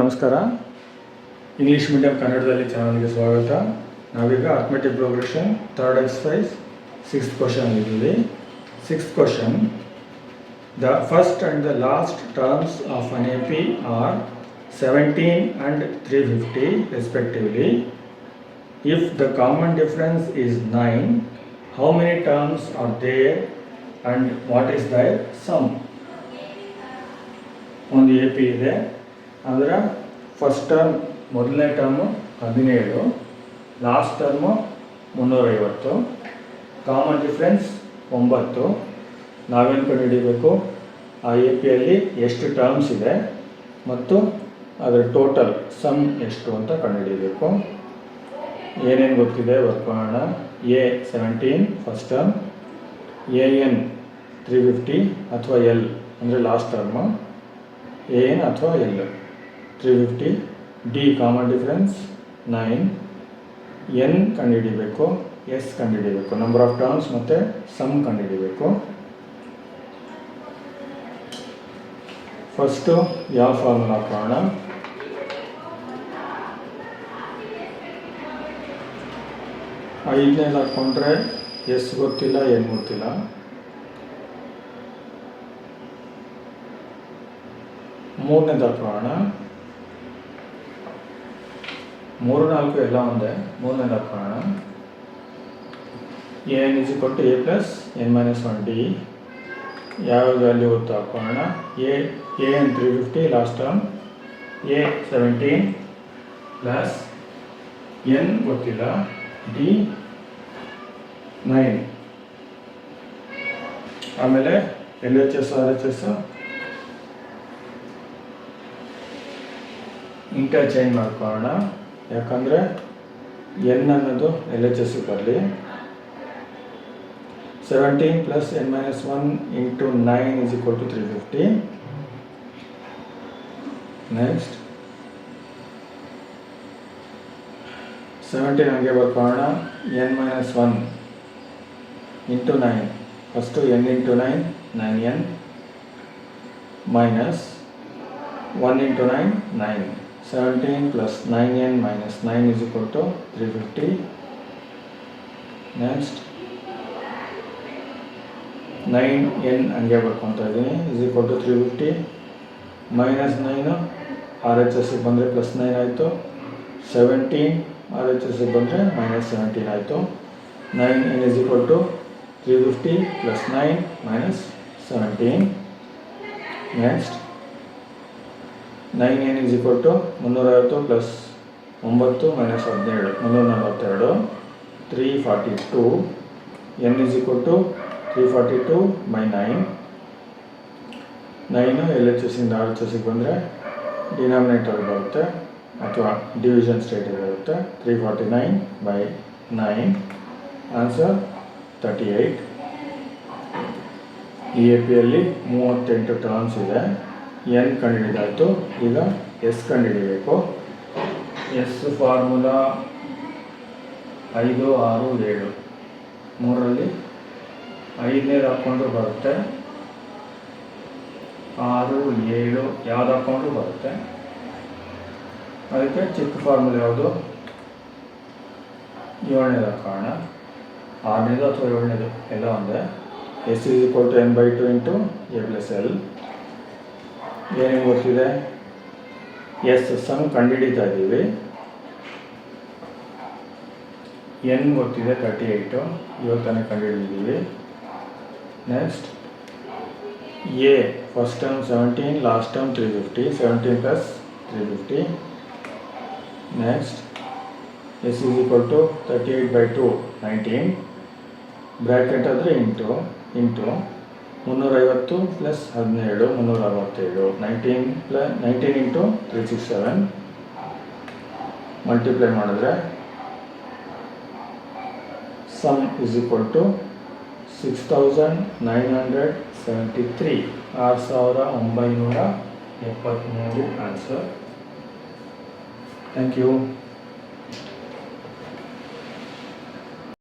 ನಮಸ್ಕಾರ. English medium ಕನ್ನಡದಲ್ಲಿ ಚಾನಲ್ಗೆ ಸ್ವಾಗತ. ನಾವೀಗ arithmetic progression third exercise 6th question ಇದ್ದೀವಿ. 6th question, the first and the last terms of an AP are 17 and 350 respectively. If the common difference is 9, how many terms are there and what is their sum? ಒಂದು AP ಇದೆ, ಅಂದರೆ first term ಮೊದಲನೇ term 17, last term 350, common difference 9. ನಾವೇನು ಕಂಡುಹಿಡಿಯಬೇಕು, ಆ APಯಲ್ಲಿ ಎಷ್ಟು terms ಇದೆ ಮತ್ತು ಅದರ ಟೋಟಲ್ ಸಮ್ ಎಷ್ಟು ಅಂತ ಕಂಡುಹಿಡಿಯಬೇಕು. ಏನೇನು ಗೊತ್ತಿದೆ ಬರ್ಕೊಳ್ಳೋಣ. A 17 ಫಸ್ಟ್ ಟರ್ಮ್, AN 350 ಅಥವಾ L ಅಂದರೆ ಲಾಸ್ಟ್ ಟರ್ಮು, AN ಅಥವಾ L 350, D common difference 9, N ಕಂಡುಹಿಡಿಬೇಕು, S ಕಂಡುಹಿಡಿಬೇಕು, ನಂಬರ್ ಆಫ್ ಟರ್ಮ್ಸ್ ಮತ್ತು ಸಮ್ ಕಂಡುಹಿಡಿಬೇಕು. ಫಸ್ಟು ಯಾವ ಫಾರ್ಮುಲಾ ಹಾಕೋಣ. ಐದನೇದು ಹಾಕ್ಕೊಂಡ್ರೆ ಎಸ್ ಗೊತ್ತಿಲ್ಲ, ಏನು ಗೊತ್ತಿಲ್ಲ. ಮೂರನೇದು ಹಾಕೋಣ. 3, 4 ಎಲ್ಲ ಒಂದೇ. ಮೂರನೇದು ಹಾಕೋಣ. AN = A + n-1D. ಯಾವ ವ್ಯಾಲ್ಯೂ ಗೊತ್ತು ಹಾಕೋಣ. AN 350 last term, A 17 plus N ಗೊತ್ತಿಲ್ಲ, D 9. ಆಮೇಲೆ LHS RHS ಇಂಟರ್ಚೇಂಜ್ ಮಾಡ್ಕೊಳ್ಳೋಣ. ಯಾಕಂದರೆ N ಅನ್ನೋದು LHS ಬರಲಿ. 17 + n-1 × 9 = 350. ನೆಕ್ಸ್ಟ್ 17 ಹಂಗೆ ಬರ್ಕೊಳ್ಳೋಣ. n-1 × 9, first n × 9 9n, minus 1 × 9 9. 17 + 9n - 9 = 350. Next 9n ಹಂಗೆ ಬರ್ಕೊತಾ ಇದ್ದೀನಿ, = 350, ಮೈನಸ್ 9 RHS ಬಂದರೆ +9 ಆಯಿತು, 17 RHS ಬಂದರೆ -17 ಆಯಿತು. 9n = 350 + 9 - 17. Next 9n = 350 + 9 - 17 342, 342. n = 342 / 9. 9 LHS ಇಂದ RHS ಬಂದರೆ ಡಿನಾಮಿನೇಟರ್ ಬರುತ್ತೆ ಅಥವಾ ಡಿವಿಷನ್ ಸ್ಟೇಟ್ ಇರುತ್ತೆ. 349 / 9. ಆನ್ಸರ್ 38. ಈ APಯಲ್ಲಿ 38 ಟರ್ಮ್ಸ್ ಇದೆ. N ಕಂಡುಹಿಡಿದಾಯಿತು. ಈಗ S ಕಂಡುಹಿಡಿಯಬೇಕು. S formula 5, 6, 7. 3ರಲ್ಲಿ 5ನೇದು ಹಾಕ್ಕೊಂಡ್ರು ಬರುತ್ತೆ, 6, 7 ಯಾವ್ದು ಹಾಕ್ಕೊಂಡ್ರು ಬರುತ್ತೆ. ಅದಕ್ಕೆ ಚಿಕ್ಕ ಫಾರ್ಮುಲಾ ಯಾವುದು, 7ನೇದು ಹಾಕೋಣ. 6ನೇದು ಅಥವಾ 7ನೇದು ಎಲ್ಲ ಒಂದೇ. S = n/2 × A + L. ಏನೇನು ಗೊತ್ತಿದೆ, S ಸಮ್ ಕಂಡುಹಿಡಿತಾ ಇದ್ದೀವಿ. N ಗೊತ್ತಿದೆ 38, ಇವಾಗ ತಾನೇ ಕಂಡುಹಿಡಿದಿದ್ದೀವಿ. Next A first term 17, last term 350, 17 + 350. Next S = 38/2 19, bracket ಆದರೆ ಇಂಟು 350 + 17 367, 19 × 367. ಮಲ್ಟಿಪ್ಲೈ ಮಾಡಿದ್ರೆ ಸಮ್ = 6973, 6973 ಆನ್ಸರ್. Thank you.